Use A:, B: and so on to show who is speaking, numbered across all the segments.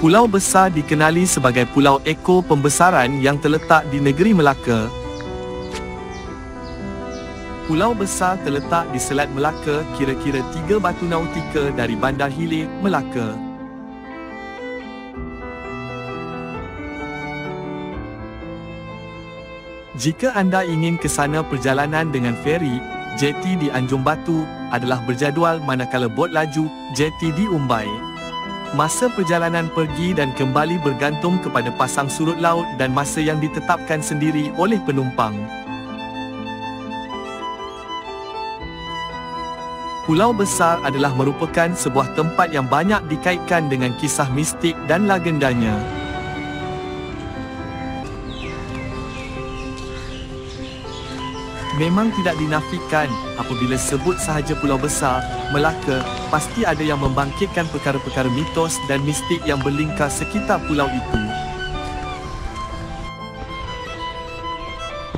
A: Pulau Besar dikenali sebagai Pulau Eko Pembesaran yang terletak di negeri Melaka. Pulau Besar terletak di Selat Melaka, kira-kira 3 batu nautika dari Bandar Hilir, Melaka. Jika anda ingin ke sana perjalanan dengan feri, jeti di Anjung Batu adalah berjadual, manakala bot laju, jeti di Umbai. Masa perjalanan pergi dan kembali bergantung kepada pasang surut laut dan masa yang ditetapkan sendiri oleh penumpang. Pulau Besar adalah merupakan sebuah tempat yang banyak dikaitkan dengan kisah mistik dan legendanya. Memang tidak dinafikan, apabila sebut sahaja Pulau Besar, Melaka, pasti ada yang membangkitkan perkara-perkara mitos dan mistik yang berlingkar sekitar pulau itu.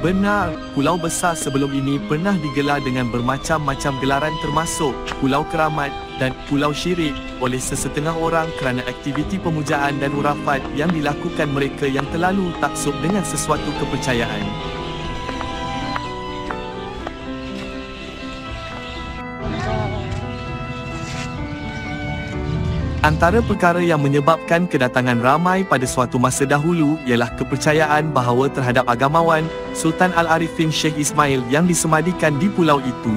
A: Benar, Pulau Besar sebelum ini pernah digelar dengan bermacam-macam gelaran termasuk Pulau Keramat dan Pulau Syirik oleh sesetengah orang kerana aktiviti pemujaan dan hurafat yang dilakukan mereka yang terlalu taksub dengan sesuatu kepercayaan. Antara perkara yang menyebabkan kedatangan ramai pada suatu masa dahulu ialah kepercayaan bahawa terhadap agamawan Sultan Al-Arifin Sheikh Ismail yang disemadikan di pulau itu.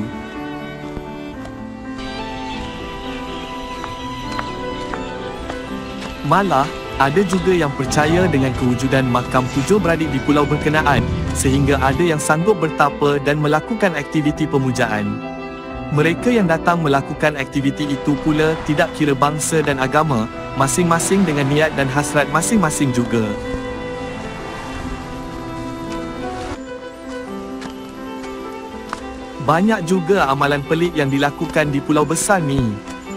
A: Malah, ada juga yang percaya dengan kewujudan makam 7 beradik di pulau berkenaan, sehingga ada yang sanggup bertapa dan melakukan aktiviti pemujaan. Mereka yang datang melakukan aktiviti itu pula tidak kira bangsa dan agama, masing-masing dengan niat dan hasrat masing-masing juga. Banyak juga amalan pelik yang dilakukan di Pulau Besar ni.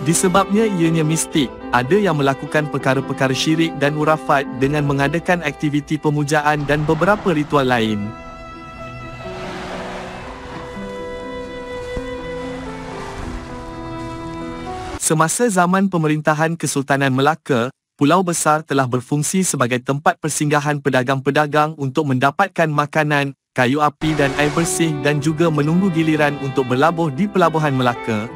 A: Disebabnya ianya mistik, ada yang melakukan perkara-perkara syirik dan hurafat dengan mengadakan aktiviti pemujaan dan beberapa ritual lain. Semasa zaman pemerintahan Kesultanan Melaka, Pulau Besar telah berfungsi sebagai tempat persinggahan pedagang-pedagang untuk mendapatkan makanan, kayu api dan air bersih dan juga menunggu giliran untuk berlabuh di Pelabuhan Melaka.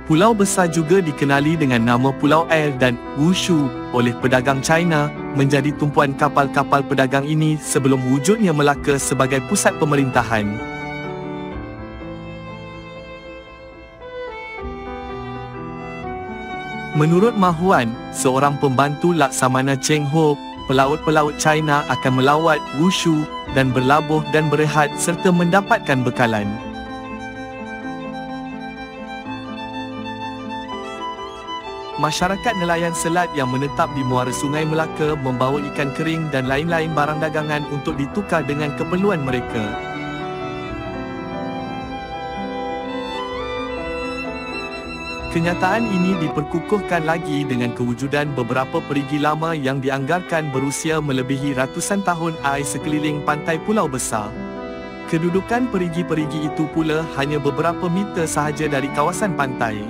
A: Pulau Besar juga dikenali dengan nama Pulau Air dan Wushu oleh pedagang China, menjadi tumpuan kapal-kapal pedagang ini sebelum wujudnya Melaka sebagai pusat pemerintahan. Menurut Ma Huan, seorang pembantu Laksamana Cheng Ho, pelaut-pelaut China akan melawat Wushu dan berlabuh dan berehat serta mendapatkan bekalan. Masyarakat nelayan selat yang menetap di muara Sungai Melaka membawa ikan kering dan lain-lain barang dagangan untuk ditukar dengan keperluan mereka. Kenyataan ini diperkukuhkan lagi dengan kewujudan beberapa perigi lama yang dianggarkan berusia melebihi ratusan tahun air sekeliling pantai Pulau Besar. Kedudukan perigi-perigi itu pula hanya beberapa meter sahaja dari kawasan pantai.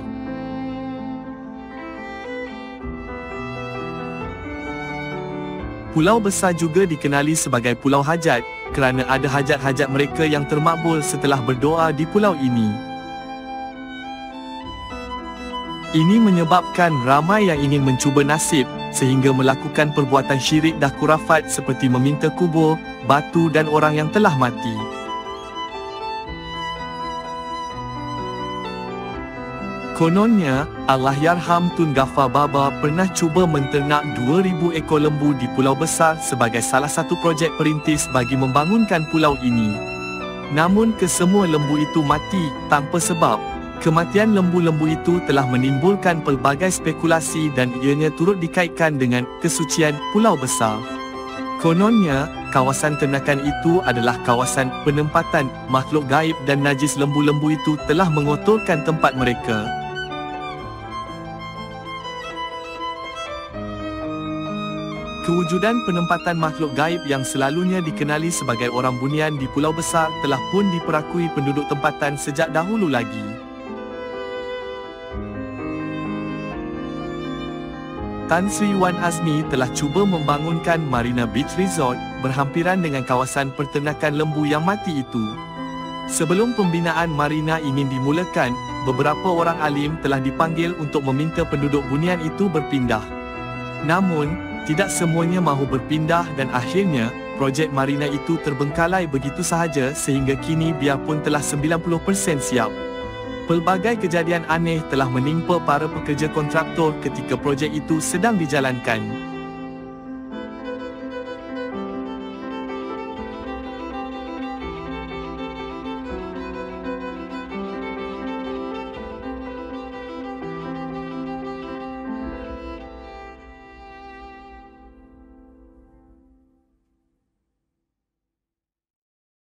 A: Pulau Besar juga dikenali sebagai Pulau Hajat kerana ada hajat-hajat mereka yang termakbul setelah berdoa di pulau ini. Ini menyebabkan ramai yang ingin mencuba nasib sehingga melakukan perbuatan syirik dan khurafat seperti meminta kubur, batu dan orang yang telah mati. Kononnya, Allahyarham Tun Ghaffar Baba pernah cuba menternak 2,000 ekor lembu di Pulau Besar sebagai salah satu projek perintis bagi membangunkan pulau ini. Namun kesemua lembu itu mati tanpa sebab. Kematian lembu-lembu itu telah menimbulkan pelbagai spekulasi dan ianya turut dikaitkan dengan kesucian Pulau Besar. Kononnya, kawasan ternakan itu adalah kawasan penempatan makhluk gaib dan najis lembu-lembu itu telah mengotorkan tempat mereka. Kewujudan penempatan makhluk gaib yang selalunya dikenali sebagai orang bunian di Pulau Besar telah pun diperakui penduduk tempatan sejak dahulu lagi. Tan Sri Wan Azmi telah cuba membangunkan Marina Beach Resort berhampiran dengan kawasan perternakan lembu yang mati itu. Sebelum pembinaan marina ingin dimulakan, beberapa orang alim telah dipanggil untuk meminta penduduk bunian itu berpindah. Namun, tidak semuanya mahu berpindah dan akhirnya, projek marina itu terbengkalai begitu sahaja sehingga kini biarpun telah 90% siap. Pelbagai kejadian aneh telah menimpa para pekerja kontraktor ketika projek itu sedang dijalankan.